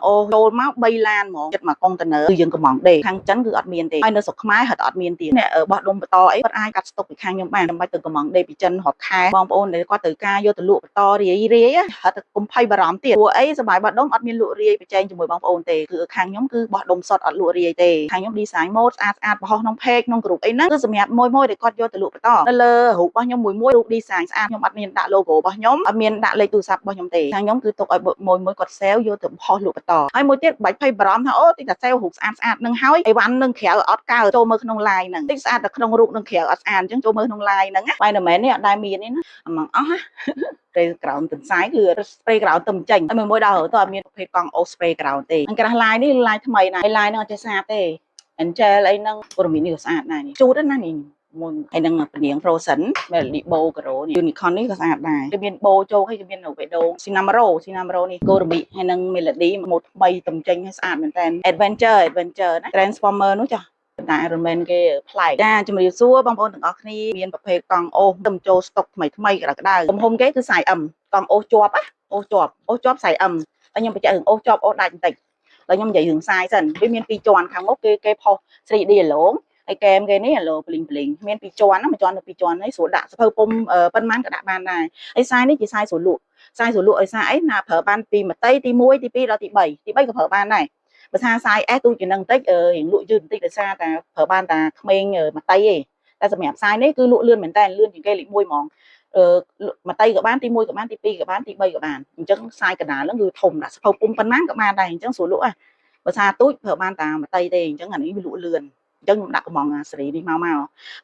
ôចូលមក3ឡានហ្មងចិត្តមកកុងតឺន័រគឺយើងកំងដេខាងចិនគឺអត់មានទេហើយនៅស្រុកខ្មែរហត់អត់មានទៀតអ្នកបោះដុំបន្តអីគាត់អាចកាត់ស្តុកពីខាងខ្ញុំបានដើម្បីទៅកំងដេពីចិនរាប់ខែបងប្អូនដែលគាត់ត្រូវការយកទៅលក់បន្តរាយហត់កុំភ័យបារម្ភទៀតព្រោះអីសបាយបោះដុំអត់មានលក់រាយប្រជែងជាមួយបងប្អូនទេគឺខាងខ្ញុំគឺបោះដុំសុទ្ធអត់លក់រាយទេខាងខ្ញុំ design mode ស្អាតបោះក្នុង page ក្នុង group អីហ្នឹងគឺសម្រាប់មួយដែលគាត់យកទៅលក់បន្តនៅលើរូបរបស់ខ្ញុំមួយរូប design ស្អាតខ្ញុំអត់មានដាក់ logo របស់ខ្ញុំអត់មានដាក់លេខទូរស័ព្ទរបស់ខ្ញុំទេខាងខ្ញុំគឺទុកឲ្យមួយគាត់ sale យកទៅបោះលក់បន្តហើយមួយទៀតបាច់ភ័យបារម្ភថាអូតិចតែ sale រូបស្អាតនឹងហើយអីវ៉ាន់នឹងក្រៅអត់កើចូលមើលក្នុង line ហ្នឹងតិចស្អាតតែក្នុងរូបនឹងក្រៅអត់ស្អាតអញ្ចឹងចូលមើលក្នុង line ហ្នឹងបែរតែមែននេះអត់ដែលមានទេណាអមងអស់ណាspray ក្រោមទន្សាយគឺ spray ក្រោមទៅចេញហើយមួយដល់ទៅអត់មានប្រភេទកង់អូ spray ក្រោមទេអញ្ចឹង line នេះ line ថ្មីណាស់ line ហ្នឹងអត់ចេះស្អាតទេ Angel អីហ្នឹងព័ត៌មាននេះក៏ស្អាតដែរនេះជូតណានេះមួយហើយនឹងពនាង Frozen Melody Bow ក្រូនេះ Unicorn នេះក៏ស្អាតដែរគេមានបូជោគហើយគេមាននៅបេះដូង Cinnamoro នេះ Goromi ហើយនឹង Melody ម៉ូដថ្មីទំចេញហើយស្អាតមែនតើ Adventure ណា Transformer នោះចាតែរមែនគេប្លែកចាជំរាបសួរបងប្អូនទាំងអស់គ្នាមានប្រភេទកង់អូសទំចូលស្តុកថ្មីក្តៅទំហំគេគឺ size M កង់អូសជាប់អូសជាប់ size M ហើយខ្ញុំបញ្ជាក់រឿងអូសជាប់អូសដាច់បន្តិចហើយខ្ញុំនិយាយរឿង size សិនវាមាន2ជាន់ខាងមុខគេផុស 3D អាឡងហើយកែមគេនេះអាឡូប្លីងមាន2ជាន់ណាមួយជាន់ទៅ2ជាន់ហើយស្រួលដាក់សភៅពុំប៉ុន្មានក៏ដាក់បានដែរហើយ size នេះជា size ស្រួលលក់ឲ្យសារអីណាប្រើបានពីម្តីទី1ទី2ដល់ទី3ក៏ប្រើបានដែរបើថា size S ទូជានឹងបន្តិចរៀងលក់យឺតបន្តិចដោយសារតែប្រើបានតែក្មេងម្តីឯងតែសម្រាប់ size នេះគឺលក់លឿនមែនតើលឿនជាងគេលេខ1ហ្មងម្តីក៏បានទី1ក៏បានទី2ក៏បានទី3ក៏បានអញ្ចឹង size កណ្ដាលហ្នឹងគឺធំដាក់សភៅពុំប៉ុន្មានក៏បានដែរអញ្ចឹងស្រួលលក់បើថាទូចប្រើបានតែម្តីទេអញ្ចឹងអានេះវាលក់លឿនអញ្ចឹងខ្ញុំដាក់កំងអាសេរីនេះមក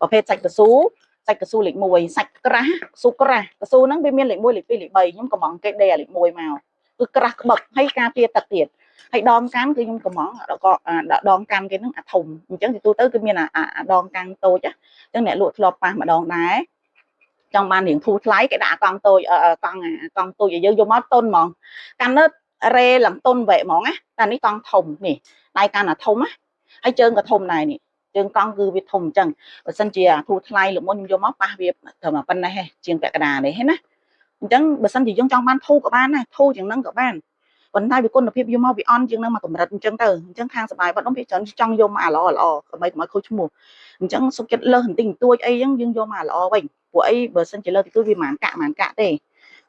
ប្រភេទសាច់កស៊ូលេខ1សាច់ក្រាស់ស៊ូក្រាស់កស៊ូហ្នឹងវាមានលេខ1លេខ2លេខ3ខ្ញុំកំងគេដេលេខ1មកគឺក្រាស់ក្បឹកហើយការពារទឹកទៀតហើយដងកាន់គឺខ្ញុំកំងក៏ដាក់ដងកាន់គេហ្នឹងអាធំអញ្ចឹងទីទូទៅគឺមានអាដងកាន់តូចអញ្ចឹងអ្នកលក់ធ្លាប់ប៉ះម្ដងដែរចង់បានរៀងធូរថ្លៃគេដាក់កង់តូចកង់តូចឲ្យយើងយកមកតុនហ្មងកាន់នៅរ៉េឡើងតុនវែកហ្មងណាតែនេះកង់ធំនេះដៃកាន់អាធំណាហើយជើងក៏ធំដែរនេះជើងកង់គឺវាធំអញ្ចឹងបើសិនជាធូរថ្លៃលោកមុនខ្ញុំយកមកប៉ះវាត្រឹមប៉ុណ្ណេះជាងពាក់កណ្ដាលនេះហ៎ណាអញ្ចឹងបើសិនជាយើងចង់បានធូរក៏បានដែរធូរជាងហ្នឹងក៏បានប៉ុន្តែវាគុណភាពយកមកវាអន់ជាងហ្នឹងមកកម្រិតអញ្ចឹងទៅអញ្ចឹងខាងសបាយបាត់នោះវាច្រើនចង់យកមកល្អដើម្បីកុំឲ្យខូចឈ្មោះអញ្ចឹងសុខចិត្តលើសបន្តិចបន្តួចអីហ្នឹងយើងយកមកល្អវិញព្រោះអីបើសិនជាលើសតិចតួចវាមិនកាក់ទេ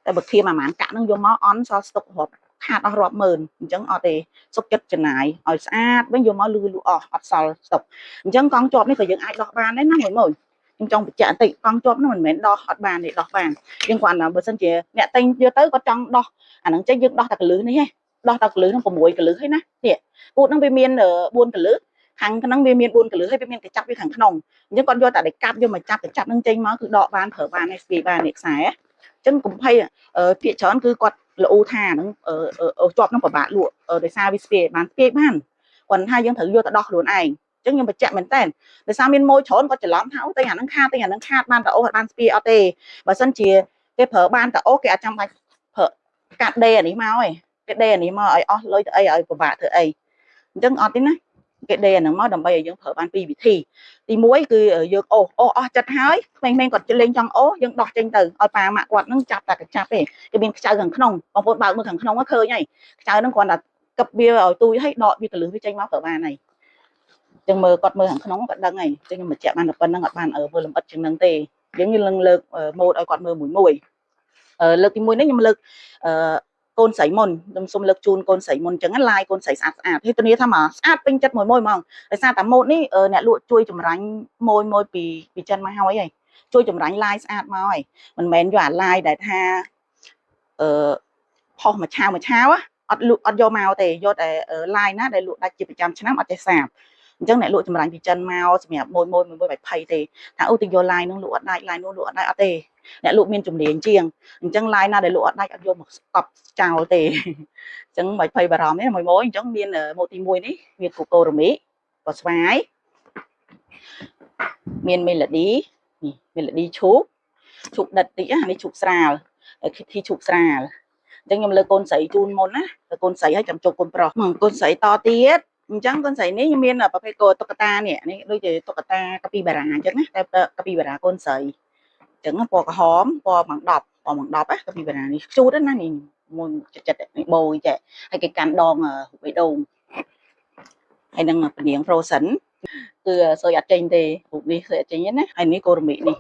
តែបើធៀបមិនកាក់ហ្នឹងយកមកអន់សល់ស្តុករាប់ខាតអស់រាប់ម៉ឺនអញ្ចឹងអត់ទេសុខចិត្តចំណាយឲ្យស្អាតវិញយកមកលឺអស់អត់សល់ស្តុកអញ្ចឹងកង់ជាប់នេះក៏យើងអាចដោះបានដែរណាមួយខ្ញុំចង់បញ្ជាក់បន្តិចកង់ជាប់នោះមិនមែនដោះអត់បានទេដោះបានយើងគ្រាន់តែបើសិនជាអ្នកទិញយកទៅគាត់ចង់ដោះអាហ្នឹងចេះយើងដោះតែកលឹះនេះឯងដោះតែកលឹះហ្នឹង6កលឹះឯណានេះពូតហ្នឹងវាមាន4កលឹះខាងហ្នឹងវាមាន4កលឹះហើយវាមានកញ្ចប់វាខាងក្នុងអញ្ចឹងគាត់យកតែដេកកាប់យកមកចាប់កញ្ចប់ហ្នឹងចេញមកគឺដកបានប្រើបានស្ពាយបាននេះខ្សែអញ្ចឹងកុំភ័យភាគច្រើនគឺគាត់ល្អថាហ្នឹងជាប់ហ្នឹងពិបាកលក់ដោយសារវាស្ពាយបានគាត់ថាយើងត្រូវយកទៅដោះខ្លួនឯងអញ្ចឹងខ្ញុំបញ្ជាក់មែនតើដោយសារមានម៉ូយច្រើនគាត់ច្រឡំថាអូតែអាហ្នឹងខាតបានតែអូអត់បានស្ពាយអត់ទេបើសិនជាគេប្រើបានតែអូគេអាចចាំបាច់ប្រើកាត់ដេអានេះមកឯងគេដេអានេះមកឲ្យអស់លុយទៅអីឲ្យពិបាកធ្វើអីអញ្ចឹងអត់ទេណាគេដេអាហ្នឹងមកដើម្បីឲ្យយើងប្រើបានពីរវិធីទី1គឺយើងអូអស់ចិត្តហើយក្មេងៗគាត់លេងចង់អូយើងដោះចេញទៅឲ្យប៉ាម៉ាក់គាត់ហ្នឹងចាប់តែកញ្ចប់ទេគេមានខ្ចៅខាងក្នុងបងប្អូនបើកមើលខាងក្នុងឃើញហើយខ្ចៅហ្នឹងគ្រាន់តែកឹបវាឲ្យទូចហើយដកវាកលឹះវាចេញមកប្រើបានហើយចឹងគាត់មើលខាងក្នុងគាត់ដឹងហើយចឹងខ្ញុំបញ្ជាក់បានតែប៉ុណ្្នឹងអត់បានមើលលម្អិតជាងហ្នឹងទេយើងលើកម៉ូដឲ្យគាត់មើលមួយលើកទី1នេះខ្ញុំលើកកូនស្រីមុនខ្ញុំសូមលើកជូនកូនស្រីមុនអញ្ចឹងឡាយកូនស្រីស្អាតហើយធានាថាមកស្អាតពេញចិត្តមួយហ្មងដោយសារតែម៉ូដនេះអ្នកលក់ជួយចម្រាញ់មួយពីចិនមកហើយជួយចម្រាញ់ឡាយស្អាតមកហើយមិនមែនយកអាឡាយដែលថាផុសមួយឆាវអត់យកមកទេយកតែឡាយណាដែលលក់ដាច់ជាប្រចាំឆ្នាំអត់ចេះសាបអញ្ចឹងអ្នកលក់ចម្រាញ់ពីចិនមកសម្រាប់មួយបាច់ភ័យទេថាអូទៅយកឡាយនោះលក់អត់ដាច់ឡាយនោះលក់អត់ដាច់អត់ទេអ្នកលក់មានជំនាញជាងអញ្ចឹងឡាយណាដែលលក់អត់ដាច់អត់យកមកស្កប់ចោលទេអញ្ចឹងមិនភ័យបារម្ភទេមួយអញ្ចឹងមានម៉ូដទី1នេះវាកូកូរ៉ាមីក៏ស្វាយមានមេឡូឌីនេះមេឡូឌីឈូកដិតតិចនេះឈូកស្រាលធីឈូកស្រាលអញ្ចឹងខ្ញុំលើកូនស្រីជូនមុនណាកូនស្រីឲ្យចាំជប់កូនប្រុសកូនស្រីតទៀតអញ្ចឹងកូនស្រីនេះខ្ញុំមានប្រភេទតុក្កតានេះដូចជាតុក្កតាកាពីបារ៉ាអញ្ចឹងណាតែកាពីបារ៉ាកូនស្រីអញ្ចឹងពណ៌ក្រហមពណ៌ម៉ង10កាពីបារ៉ានេះជូតណានេះ មួយចិត្តបូយចេះហើយគេកាន់ដងបេះដូងហើយនឹងពនាង frozen គឺសើយអត់ចេញទេរូបនេះសើយអត់ចេញទេណាហើយនេះកូរ៉ាមីនេះ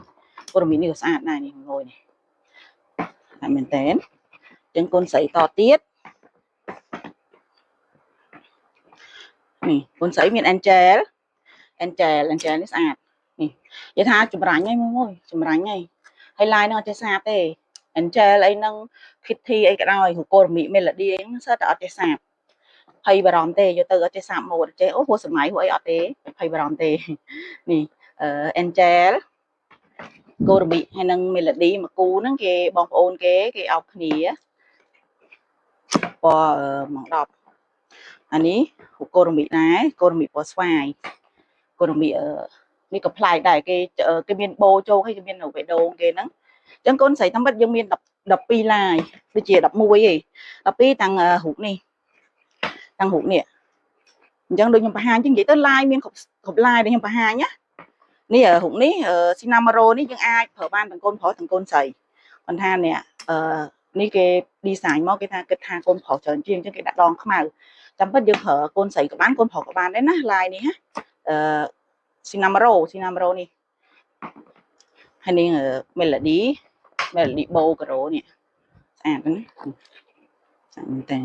ក៏ស្អាតដែរនេះងយនេះតែមែនតើចឹងកូនស្រីតទៀតនេះកូនស្រីមាន Angel នេះស្អាតនេះនិយាយថាចម្រាញ់ហើយមួយចម្រាញ់ហើយឡាយនឹងអត់ចេះស្អាតទេ Angel អីនឹង Kitty អីក៏ដោយកូរ៉ាមី Melody អីហ្នឹងសើតែអត់ចេះស្អាតភ័យបារម្ភទេយកទៅអត់ចេះសាប់ម៉ូដចេះអូព្រោះសម័យពួកអីអត់ទេភ័យបារម្ភទេនេះAngel កូរ៉ាមីហើយនឹង Melody មួយគូហ្នឹងគេបងប្អូនគេអោបគ្នាពណ៌ម៉ង10អានេះកូរ៉ាមីដែរកូរ៉ាមីពណ៌ស្វាយកូរ៉ាមីនេះក៏ប្លែកដែរគេមានបូជោកហើយគេមាននៅបេះដូងគេហ្នឹងអញ្ចឹងកូនស្រីតាមពិតយើងមាន12ឡាយដូចជា11ឯង12តាំងរូបនេះតាំងរូបនេះអញ្ចឹងដូចខ្ញុំបង្ហាញចឹងនិយាយទៅឡាយមានគ្រប់ឡាយដែលខ្ញុំបង្ហាញណានេះរូបនេះស៊ីណាម៉ារ៉ូនេះយើងអាចប្រើបានទាំងកូនប្រុសទាំងកូនស្រីប៉ុន្តែនេះនេះគេ design មកគេថាគិតថាកូនប្រុសច្រើនជាងអញ្ចឹងគេដាក់ដងខ្មៅចាំពិតយើងប្រើកូនស្រីក៏បានកូនប្រុសក៏បានដែរណាឡាយនេះណាស៊ីណាម៉ារ៉ូនេះហើយនេះ melody bow ការ៉ូនេះស្អាតណាស្អាតមែនតើ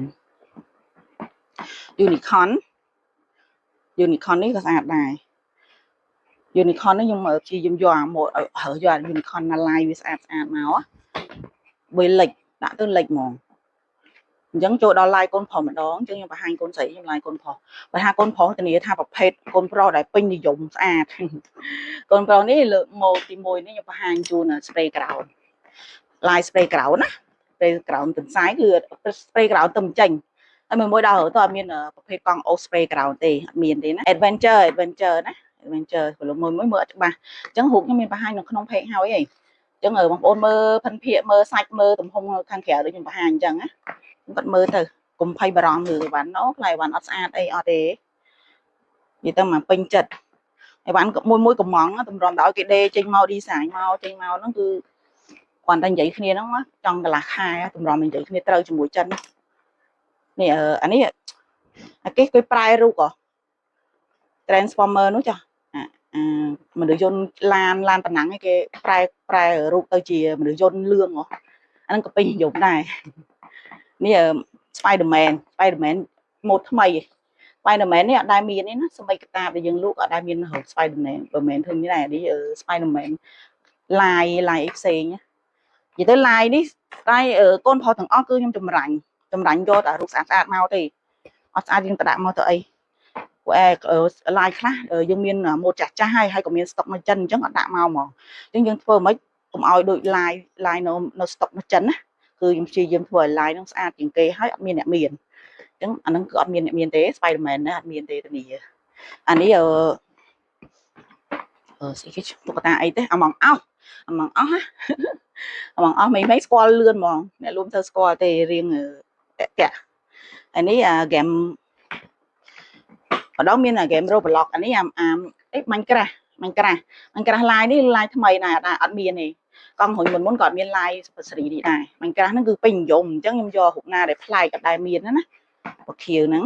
unicorn នេះក៏ស្អាតដែរ unicorn នេះខ្ញុំព្យាយាមយកអាម៉ូដយក unicorn ណាឡាយវាស្អាតមកវាលិចដាក់ទៅលិចហ្មងអញ្ចឹងចូលដល់ឡាយកូនប្រុសម្ដងអញ្ចឹងខ្ញុំបង្ហាញកូនស្រីខ្ញុំឡាយកូនប្រុសបើថាកូនប្រុសធានាថាប្រភេទកូនប្រុសដែលពេញនិយមស្អាតកូនប្រុសនេះលើកម៉ូដទី1នេះខ្ញុំបង្ហាញជូន spray ground ឡាយ spray ground ណា spray ground ទន្សាយគឺ spray ground ទៅចេញហើយមួយដល់ទៅអត់មានប្រភេទកង់អូ spray ground ទេអត់មានទេណា adventure ណា adventure ព្រលឹមមួយមើលអត់ច្បាស់អញ្ចឹងរូបខ្ញុំមានបង្ហាញនៅក្នុង page ហើយអីអញ្ចឹងបងប្អូនមើលភិនភាគមើលសាច់មើលទំហំខាងក្រៅដូចខ្ញុំបង្ហាញអញ្ចឹងណាគាត់មើលទៅកុំភ័យបារម្ភលើអីវ៉ាន់អូខ្លាយអីវ៉ាន់អត់ស្អាតអីអត់ទេនិយាយទៅមកពេញចិត្តអីវ៉ាន់មួយកំងតម្រាំដល់គេដេចេញមក design មកចេញមកហ្នឹងគឺគាត់តែនិយាយគ្នាហ្នឹងចង់កន្លះខែតម្រាំនិយាយគ្នាត្រូវជាមួយចិននេះអានេះគេប្រែរូបហ៎ transformer នោះចាមនុស្សយន្តឡានប៉ុណ្ណឹងឯងគេប្រែរូបទៅជាមនុស្សយន្តលឿងហ៎អាហ្នឹងក៏ពេញនិយមដែរនេះ Spider-Man ម៉ូដថ្មី Spider-Man នេះអត់ដែលមានទេណាសម្បីកតាដែលយើងលក់អត់ដែលមានរហូត Spider-Man បើមិនឃើញនេះដែរនេះ Spider-Man ឡាយអីផ្សេងនិយាយទៅឡាយនេះតែកូនប្រុសទាំងអស់គឺខ្ញុំចម្រាញ់យកតែរូបស្អាតមកទេអត់ស្អាតយើងទៅដាក់មកទៅអីឡាយខ្លះយើងមានម៉ូដចាស់ហើយក៏មានស្តុកនៅចិនអញ្ចឹងអត់ដាក់មកហ្មងអញ្ចឹងយើងធ្វើមិនកុំឲ្យដូចឡាយនៅស្តុកនៅចិនណាគឺខ្ញុំព្យាយាមធ្វើឲ្យឡាយនឹងស្អាតជាងគេហើយអត់មានអ្នកមានអញ្ចឹងអាហ្នឹងគឺអត់មានអ្នកមានទេ Spider-Man ណាអត់មានទេទៅនេះអានេះស្អីគេតុក្កតាអីទេអាម៉ងអោសមិនស្គាល់លឿនហ្មងអ្នករួមទៅស្គាល់ទេរៀងតាក់អានេះហ្គេមម្ដងមានហ្គេម Roblox អានេះអី Minecraft ឡាយនេះឡាយថ្មីដែរអត់មានទេកង់រុញមុនក៏អត់មានឡាយសុភស្រីនេះដែរ Minecraft ហ្នឹងគឺពេញនិយមអញ្ចឹងខ្ញុំយករូបណាដែលប្លែកអត់ដែលមានណាពខៀវហ្នឹង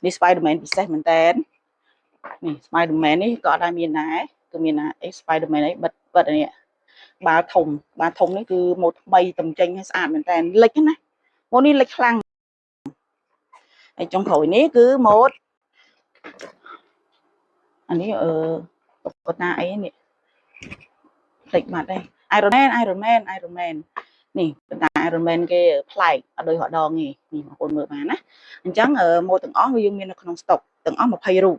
នេះ Spider-Man ពិសេសមែនតើនេះ Spider-Man នេះក៏អត់ដែលមានដែរគឺមានអី Spider-Man អីបិទនេះបាល់ធំនេះគឺម៉ូដថ្មីតំចេញឲ្យស្អាតមែនតើលិចណាម៉ូដនេះលិចខ្លាំងហើយចុងក្រោយនេះគឺម៉ូដអានេះតុក្កតាអីនេះផ្លេចបាត់ដែរ Iron Man នេះប៉ុន្តែ Iron Man គេប្លែកអត់ដូចរដងនេះបងប្អូនមើលបានណាអញ្ចឹងម៉ូដទាំងអស់វាយើងមាននៅក្នុងស្តុកទាំងអស់20រូប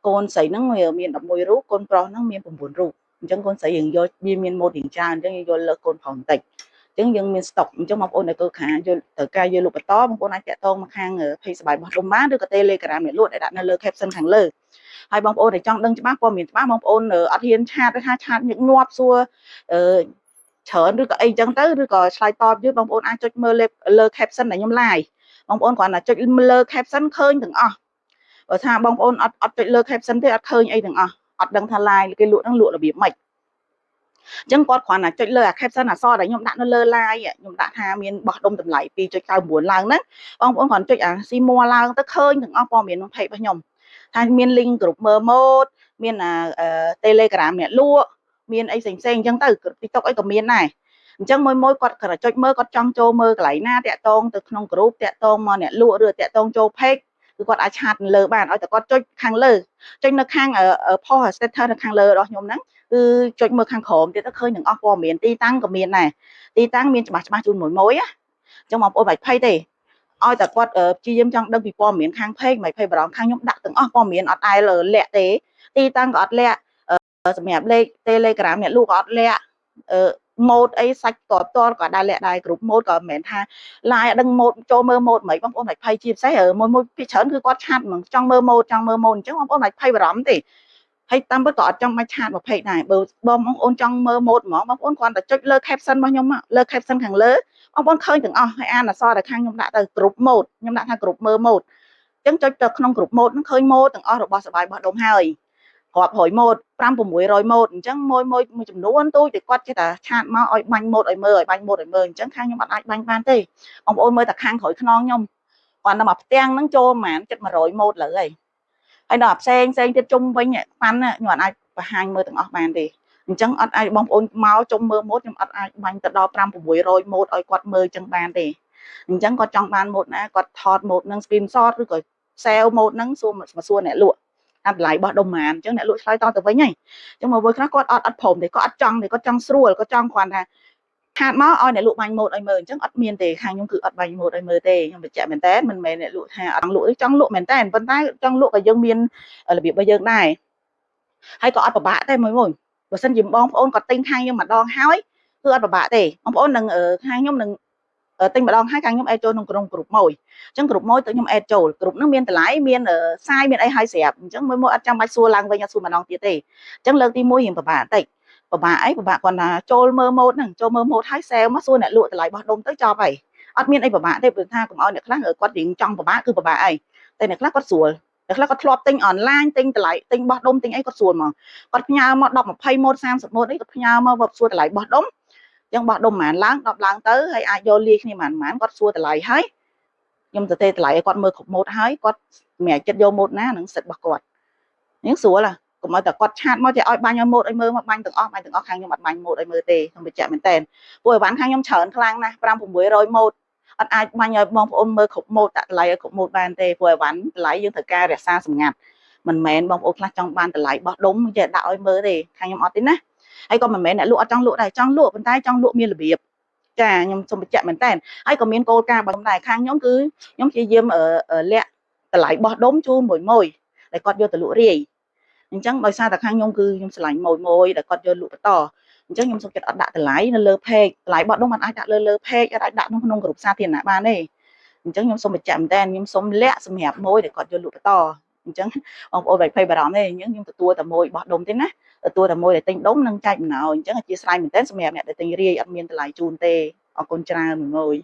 កូនស្រីហ្នឹងវាមាន11រូបកូនប្រុសហ្នឹងមាន9រូបអញ្ចឹងកូនស្រីយើងយកវាមានម៉ូដយ៉ាងច្រើនអញ្ចឹងយើងយកលើកូនប្រុសបន្តិចអញ្ចឹងយើងមានស្តុកអញ្ចឹងបងប្អូនដែលធ្វើខាយកត្រូវការយកលក់បន្តបងប្អូនអាចតាក់ទងមកខាង page សបាយបោះដុំបានឬក៏ Telegram អ្នកលក់ដែលដាក់នៅលើ caption ខាងលើហើយបងប្អូនដែលចង់ដឹងច្បាស់ព័ត៌មានច្បាស់បងប្អូនអត់ហ៊ានឆាតញឹកញាប់សួរច្រើនឬក៏អីចឹងទៅឬក៏ឆ្លើយតបយឺតបងប្អូនអាចចុចមើលលើ caption ដែលខ្ញុំ live បងប្អូនគ្រាន់តែចុចលើ caption ឃើញទាំងអស់បើថាបងប្អូនអត់ចុចលើ caption ទេអត់ឃើញអីទាំងអស់អត់ដឹងថា live គេលក់ហ្នឹងលក់របៀបម៉េច ចឹងគាត់គ្រាន់តែចុចលើអា caption អក្សរដែលខ្ញុំដាក់នៅលើ line ខ្ញុំដាក់ថាមានបោះដុំតម្លៃ 2.99 ឡើងហ្នឹងបងប្អូនគ្រាន់ចុចអា ស៊ីមួឡើងទៅឃើញទាំងអស់ព័ត៌មានក្នុង page របស់ខ្ញុំថាមាន link ក្រុមមើលម៉ូដមានអា Telegram អ្នកលក់មានអីផ្សេងអញ្ចឹងទៅ TikTok អីក៏មានដែរអញ្ចឹងមួយគាត់គ្រាន់តែចុចមើលគាត់ចង់ចូលមើលកន្លែងណាតាក់ទងទៅក្នុងក្រុមតាក់ទងមកអ្នកលក់ឬតាក់ទងចូល page គឺគាត់អាចឆាតលើបានឲ្យតែគាត់ចុចខាងលើចុចនៅខាង post status នៅខាងលើរបស់ខ្ញុំហ្នឹងគឺចុចមើលខាងក្រោមទៀតទៅឃើញទាំងអស់ព័ត៌មានទីតាំងក៏មានដែរទីតាំងមានច្បាស់ជូនមួយណាអញ្ចឹងបងប្អូនមិនភ័យទេឲ្យតែគាត់ព្យាយាមចង់ដឹងពីព័ត៌មានខាង page មិនភ័យបារម្ភខាងខ្ញុំដាក់ទាំងអស់ព័ត៌មានអត់អាយលាក់ទេទីតាំងក៏អត់លាក់សម្រាប់លេខ Telegram អ្នកលក់ក៏អត់លាក់ម៉ូដអីសាច់តតក៏ដែរលាក់ដែរគ្រប់ម៉ូដក៏មិនមែនថា live ដឹងម៉ូដចូលមើលម៉ូដមិនបងប្អូនមិនភ័យជាពិសេសមួយពីច្រើនគឺគាត់ឆាតហ្មងចង់មើលម៉ូដអញ្ចឹងបងប្អូនមិនភ័យបារម្ភទេហើយតាមពិតក៏អត់ចង់បាច់ឆាត20ដែរបើបងប្អូនចង់មើលម៉ូដហ្មងបងប្អូនគ្រាន់តែចុចលើ caption របស់ខ្ញុំលើ caption ខាងលើបងប្អូនឃើញទាំងអស់ហើយអានអក្សរដែលខាងខ្ញុំដាក់ទៅគ្រប់ម៉ូដខ្ញុំដាក់ថាគ្រប់មើលម៉ូដអញ្ចឹងចុចទៅក្នុងគ្រប់ម៉ូដហ្នឹងឃើញម៉ូដទាំងអស់របស់សបាយបោះដុំហើយរាប់រយម៉ូដ5 600ម៉ូដអញ្ចឹងមួយចំនួនទូចតែគាត់ចេះតែឆាតមកឲ្យបាញ់ម៉ូដឲ្យមើលអញ្ចឹងខាងខ្ញុំអត់អាចបាញ់បានទេបងប្អូនមើលតែខាងក្រោយខ្នងខ្ញុំគាត់តែមកផ្ទាំងហ្នឹងចូលប្រហែល700ម៉ូដលើហើយហើយដល់ផ្សេងទៀតជុំវិញប៉ាន់ខ្ញុំអត់អាចបង្ហាញមើលទាំងអស់បានទេអញ្ចឹងអត់អាចបងប្អូនមកជុំមើលម៉ូដខ្ញុំអត់អាចបាញ់ទៅដល់5 600ម៉ូដឲ្យគាត់មើលចឹងបានទេអញ្ចឹងគាត់ចង់បានម៉ូដណាគាត់ថតម៉ូដហ្នឹង screenshot ឬក៏ save ម៉ូដហ្នឹងសួរអ្នកលក់តម្លៃបោះដុំបានអញ្ចឹងអ្នកលក់ឆ្លើយតទៅវិញហើយអញ្ចឹងមកវិញខ្លះគាត់អត់ព្រមទេគាត់អត់ចង់ទេគាត់ចង់ស្រួលគាត់ចង់គ្រាន់ថាខាតមកឲ្យអ្នកលក់បាញ់ម៉ូដឲ្យមើលអញ្ចឹងអត់មានទេខាងខ្ញុំគឺអត់បាញ់ម៉ូដឲ្យមើលទេខ្ញុំបញ្ជាក់មែនតើមិនមែនអ្នកលក់ថាអត់លក់ទេចង់លក់មែនតើប៉ុន្តែចង់លក់ក៏យើងមានរបៀបរបស់យើងដែរហើយក៏អត់ពិបាកទេមួយបើសិនជាបងប្អូនគាត់ទិញខាងខ្ញុំម្ដងហើយគឺអត់ពិបាកទេបងប្អូននឹងខាងខ្ញុំនឹងទិញម្ដងហើយខាងខ្ញុំអេតចូលក្នុងក្រុមមួយអញ្ចឹងក្រុមមួយទៅខ្ញុំអេតចូលក្រុមហ្នឹងមានតម្លៃមានសាយមានអីហើយស្រាប់អញ្ចឹងមួយអត់ចាំបាច់សួរឡើងវិញអត់សួរម្ដងទៀតទេអញ្ចឹងលើកទី1រៀងពិបាកបន្តិចពិបាកអីពិបាកគាត់ថាចូលមើលម៉ូដហ្នឹងចូលមើលម៉ូដហើយសេវមកសួរអ្នកលក់តម្លៃបោះដុំទៅចប់ហើយអត់មានអីពិបាកទេព្រោះថាកុំឲ្យអ្នកខ្លះគាត់រៀងចង់ពិបាកគឺពិបាកអីតែអ្នកខ្លះគាត់ស្រួលអ្នកខ្លះគាត់ធ្លាប់ទិញអនឡាញទិញតម្លៃទិញបោះដុំទិញអីគាត់ស្រួលមកគាត់ផ្ញើមក10 20ម៉ូដ30ម៉ូដអីគាត់ផ្ញើមកវឹបសួរតម្លៃបោះដុំចឹងបោះដុំប្រហែលឡើង10ឡើងទៅហើយអាចយកលាយគ្នាប្រហែលគាត់សួរតម្លៃហើយខ្ញុំទៅទេតម្លៃឲ្យគាត់មើលគ្រប់ម៉ូដហើយគាត់សម្រាប់ចិត្តយកម៉ូដណានឹងសិទ្ធិរបស់គាត់នេះស្រួលហ่ะកុំឲ្យតែគាត់ឆាតមកចេះឲ្យបាញ់ឲ្យម៉ូដឲ្យមើលមកបាញ់ទាំងអស់ខាងខ្ញុំអត់បាញ់ម៉ូដឲ្យមើលទេខ្ញុំបញ្ជាក់មែនតើពួកអីវ៉ាន់ខាងខ្ញុំច្រើនខ្លាំងណាស់5 600ម៉ូដអត់អាចបាញ់ឲ្យបងប្អូនមើលគ្រប់ម៉ូដដាក់តម្លៃឲ្យគ្រប់ម៉ូដបានទេពួកអីវ៉ាន់តម្លៃយើងត្រូវការរក្សាសម្ងាត់មិនមែនបងប្អូនខ្លះចង់បានតម្លៃបោះដុំចេះដាក់ឲ្យមើលទេខាងខ្ញុំអត់ទេណាហើយក៏មិនមែនអ្នកលក់អត់ចង់លក់ដែរចង់លក់ប៉ុន្តែចង់លក់មានរបៀបចាខ្ញុំសូមបញ្ជាក់មែនតើហើយក៏មានគោលការណ៍របស់ខ្ញុំដែរខាងខ្ញុំគឺខ្ញុំព្យាយាមលាក់តម្លៃបោះដុំជូនមួយដែលគាត់យកទៅលក់រាយអញ្ចឹងដោយសារតែខាងខ្ញុំគឺខ្ញុំឆ្លាញ់មួយដែលគាត់យកលក់បន្តអញ្ចឹងខ្ញុំសុខចិត្តអត់ដាក់តម្លៃនៅលើ page តម្លៃបោះដុំមិនអាចដាក់លើ page អត់អាចដាក់ក្នុងក្រុមសាធារណៈបានទេអញ្ចឹងខ្ញុំសូមបញ្ជាក់មែនតើខ្ញុំសូមលាក់សម្រាប់មួយដែលគាត់យកលក់បន្តអញ្ចឹងបងប្អូនមិនភ័យបារម្ភទេអញ្ចឹងខ្ញុំទទួលតែមួយបោះដុំទេណាទទួលតែមួយដែលទិញដុំនិងចែកអំណោយអញ្ចឹងអធិស្ឋានមែនតើសម្រាប់អ្នកដែលទិញរាយអត់មានតម្លៃជូនទេអរគុណច្រើនមួយ